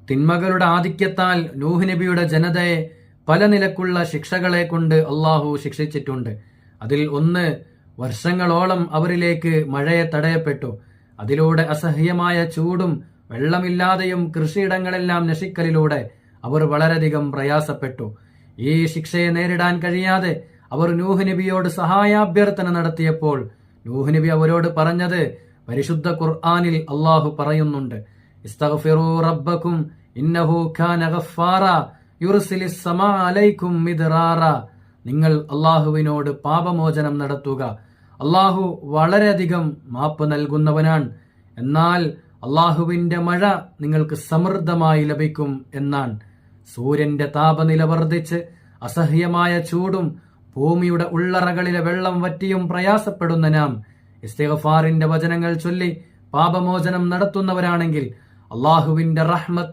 തിന്മകളുടെ ആധിക്യത്താൽ നൂഹ് നബിയുടെ ജനതയെ പല നിലക്കുള്ള ശിക്ഷകളെ കൊണ്ട് അള്ളാഹു ശിക്ഷിച്ചിട്ടുണ്ട്. അതിൽ ഒന്ന്, വർഷങ്ങളോളം അവരിലേക്ക് മഴയെ തടയപ്പെട്ടു. അതിലൂടെ അസഹ്യമായ ചൂടും വെള്ളമില്ലാതെയും കൃഷിയിടങ്ങളെല്ലാം നശിക്കലിലൂടെ അവർ വളരെയധികം പ്രയാസപ്പെട്ടു. ഈ ശിക്ഷയെ നേരിടാൻ കഴിയാതെ അവർ നൂഹ് നബിയോട് സഹായാഭ്യർത്ഥന നടത്തിയപ്പോൾ നൂഹ് നബി അവരോട് പറഞ്ഞത് പരിശുദ്ധ ഖുർആനിൽ അള്ളാഹു പറയുന്നുണ്ട്, ഇസ്തഗ്ഫിറൂ റബ്ബക്കും ഇന്നഹു കാന ഗഫാറ യുർസിലിസ് സമാ അലൈക്കും മിദ്റാറ. നിങ്ങൾ അള്ളാഹുവിനോട് പാപമോചനം നടത്തുക, അള്ളാഹു വളരെയധികം മാപ്പ് നൽകുന്നവനാണ്. എന്നാൽ അള്ളാഹുവിന്റെ മഴ നിങ്ങൾക്ക് സമൃദ്ധമായി ലഭിക്കും എന്നാണ്. സൂര്യന്റെ താപനില വർദ്ധിച്ച് അസഹ്യമായ ചൂടും ഭൂമിയുടെ ഉള്ളറകളിലെ വെള്ളം വറ്റിയും പ്രയാസപ്പെടുന്ന നാം ഇസ്തിഗ്ഫാറിന്റെ വചനങ്ങൾ ചൊല്ലി പാപമോചനം നടത്തുന്നവരാണെങ്കിൽ അള്ളാഹുവിന്റെ റഹ്മത്ത്